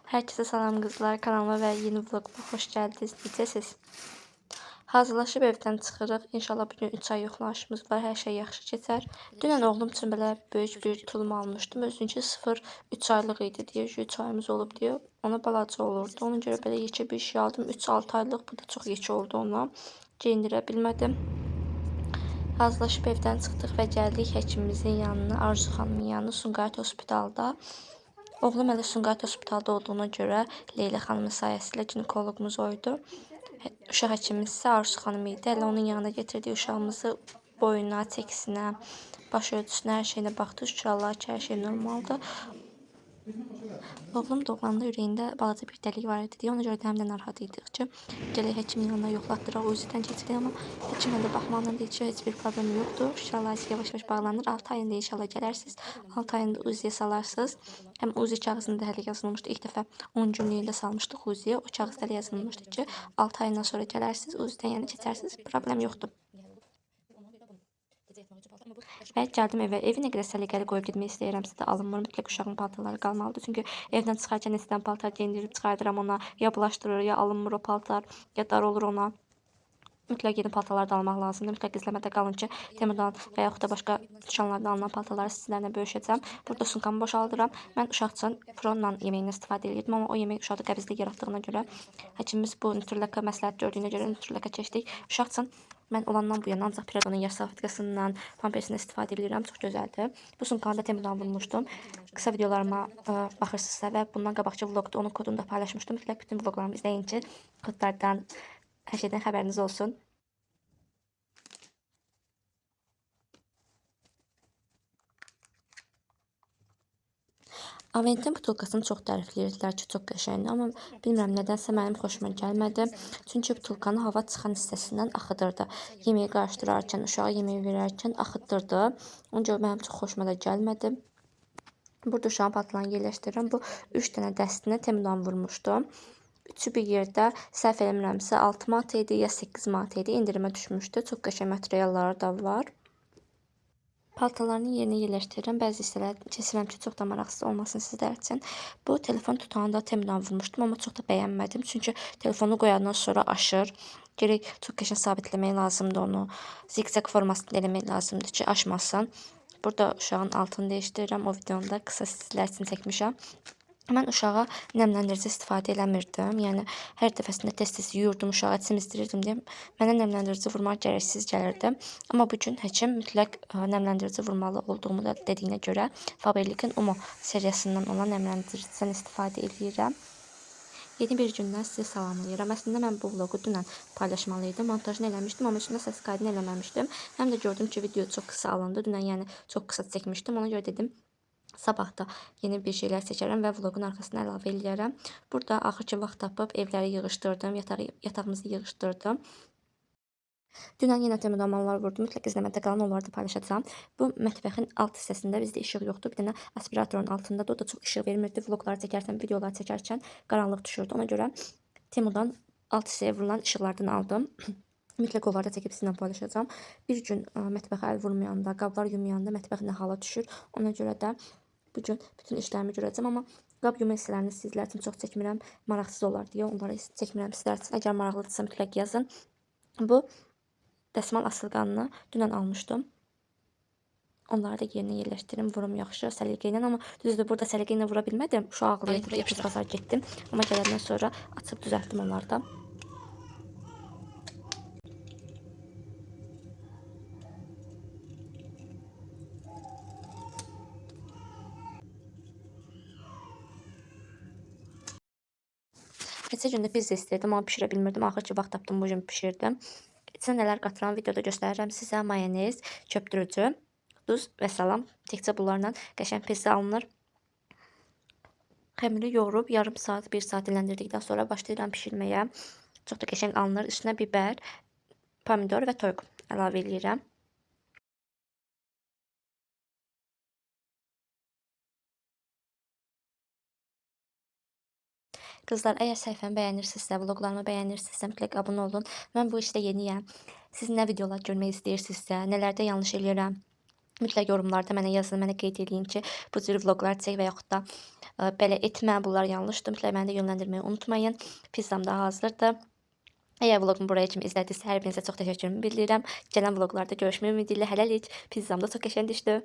Herkese salam qızlar, kanalıma və yeni vloguma xoş gəldiniz. Necəsiz? Hazırlaşıb evdən çıxırıq. İnşallah bugün 3 ay yoxlanışımız var. Hər şey yaxşı keçər. Dünən oğlum üçün belə böyük bir tulum almışdım. Özünki 0-3 aylıq idi deyə, 3 ayımız olub deyə. Ona balaca olurdu. Ona görə belə yekə bir şey aldım. 3-6 aylıq. Bu da çox yekə oldu ona. Geyindirə bilmədim. Hazırlaşıb evdən çıxdıq və gəldik həkimimizin yanına, Arzu xanımın yanına, Sumqayıt Hospitalda. Oğlum hələ Sumqayıt Hospitalda olduğuna görə Leyla xanımın sayəsində ginekoloqumuz oydu. Uşaq həkimimiz isə Arzu xanım idi. Hələ onun yanına getirdik uşağımızı, boyuna, çəkisinə, baş ölçüsünə, hər şeyinə baxdıq. Şükürlər ki, hər şey normaldır. Oğlum doğulanda ürəyində balaca bir dəlik var idi deyə, ona görə də həm də narahat idik ki, gələk həkimin yanına yoxlatdıraq, UZI-dən keçirik, amma həkim hələ baxmaqla deyir ki, heç bir problem yoxdur. İnşallah yavaş-yavaş bağlanır. 6 ayında inşallah gələrsiniz. 6 ayında UZI-yə salarsınız. Həm UZI kağızında hələ yazılmışdı. İlk dəfə 10 günlüklə salmışdıq UZI-yə. O kağızda hələ yazılmışdı ki, 6 ayından sonra gələrsiniz, UZI-dən yəni keçərsiniz. Problem yoxdur. Və gəldim evə. Evi nə qədər səliqəli qoyub getmək istəyirəmsə də alınmır. Mütləq uşağın paltarları qalmalıdır. Çünki evdən çıxarkən neçədən paltar geyindirib çıxardıram ona. Ya bulaşdırır, ya alınmır o paltar, ya dar olur ona. Mütləq yeni paltarlar da almaq lazımdır. Mütləq izləmədə qalın ki, Temudan və yaxud da başqa dükanlardan alınan paltarları sizlərlə bölüşəcəm. Burada sumkamı boşaldıram. Mən uşaq üçün Pronla yeməyindən istifadə edirdim, amma o yemək uşaqda qəbizlik yaratdığına görə həkimimiz bu nütrlaka məsləhət gördüyünə görə nütrlaka keçdik. Uşaq üçün mən olandan bu yana ancaq Piradonun yaş salfetkasından, pampersindən istifadə edirəm. Çox gözəldir. Bu sumkanı da Temudan vurmuşdum. Qısa videolarıma baxırsınızsa və bundan qabaqçı vlogda onun kodunu da paylaşmışdım. Mütləq bütün vloglarımı izləyin ki, kodlardan, hər şeydən xəbəriniz olsun. Aventin butulkasını çox tərifləyirdilər ki, çox qəşəngdir, amma bilmirəm nədənsə mənim xoşuma gəlmədi. Çünki butulkanı hava çıxan hissəsindən axıdırdı. Yeməyi qarışdırarkən, uşağa yemək verərkən axıtdırdı. Ona görə mənim çox xoşuma da gəlmədi. Burada uşağın paltarlarını yerləşdirirəm. Bu 3 dənə dəstinə Temudan vurmuşdum. Üçü bir yerdə, səhv eləmirəmsə 6 manat idi ya 8 manat idi. İndirimə düşmüşdü. Çox qəşəng materialları da var. Paltarlarını yerinə yerləşdirirəm. Bəzi hissələri keçirəm ki, çox da maraqsız olmasın sizlər üçün. Bu telefon tutağını da Temudan vurmuşdum, amma çox da bəyənmədim. Çünki telefonu qoyandan sonra aşır. Gərək çox qəşəng sabitləmək lazımdır onu. Zigzag formasında eləmək lazımdır ki, aşmasın. Burada uşağın altını dəyişdirirəm. O videonu da qısa sizlər üçün çəkmişəm. Mən uşağa nəmləndirici istifadə eləmirdim. Yəni, hər dəfəsində tez-tez yuyurdum, uşağa çimizdirirdim deyə mənə nəmləndirici vurmaq gərəksiz gəlirdi. Amma bugün həkim mütləq nəmləndirici vurmalı olduğumu da dediyinə görə Faberlic'in Umo seriyasından olan nəmləndiriciden istifadə edirəm. Yeni bir gündən sizi salamlayıram. Əslində mən bu vlogu dünən paylaşmalıydım. Montajını eləmişdim, amma içində səs qaydını eləməmişdim. Həm də gördüm ki, video çox qısa alındı. Dünən yəni çox qısa çəkmişdim. Ona görə dedim, sabah da yeni bir şeylər çəkərəm və vlogun arxasına əlavə eləyərəm. Burada axırki vaxt tapıb evləri yığışdırdım, yatağımızı yığışdırdım. Dünən yenə Temudan mallar vurdum. Mütləq izləmədə qalan, onları da paylaşacağam. Bu mətbəxin alt hissəsində bizdə işıq yoxdur. Bir dənə aspiratorun altında da o da çox işıq vermirdi. Vlogları çəkərkən, videoları çəkərkən qaranlıq düşürdü. Ona görə Temudan alt hissəyə vurulan işıqlardan aldım. Mütləq onları da çəkib sizinlə paylaşacağam. Bir gün mətbəxə əl vurmayanda, qablar yumayanda mətbəx nə hala düşür. Ona görə də bugün bütün işlərimi görəcəm, amma qab yuma hissələrini sizlər üçün çox çəkmirəm, maraqsız olar deyə onları çəkmirəm sizlər üçün. Əgər maraqlıdırsa mütləq yazın. Bu dəsmal asılqanını dünən almışdım. Onları da yerinə yerləşdirim, vurum yaxşı, səliqə ilə, amma düzdür, burada səliqə ilə vura bilmədim. Uşaq ağlayırdı deyə pis bazar getdim, amma gələndən sonra açıb düzəltdim onları da. Neçə gündə pizza istəyirdim, amma pişirə bilmirdim. Axırki vaxt tapdım, bu gün pişirdim. İçinə nələr qatıram videoda göstərirəm sizə. Mayonez, köpdürücü, duz və salam. Təkcə bunlarla qəşəng pizza alınır. Xəmiri yoğurub yarım saat, 1 saat dinləndirdikdən sonra başlayıram pişirməyə. Çox da qəşəng alınır. Üstünə biber, pomidor və toyuq əlavə edirəm. Qızlar, əgər səhifəmi bəyənirsinizsə, vloglarımı bəyənirsinizsə, mütləq abunə olun. Mən bu işdə yeniyəm. Siz nə videolar görmək istəyirsinizsə, nələrdə yanlış eləyirəm, Mütləq yorumlarda mənə yazın, mənə qeyd eləyin ki, bu cür vloqlar çək və yaxud da belə etmə, bunlar yanlışdır. Mütləq məni də yönləndirməyi unutmayın. Pizzam da hazırdır. Əgər vloqumu buraya kimi izlədinizsə, hər birinizə çox təşəkkürümü bildirirəm. Gələn vloqlarda görüşmək ümidi ilə hələlik. Pizzam da çox qəşəng düşdü.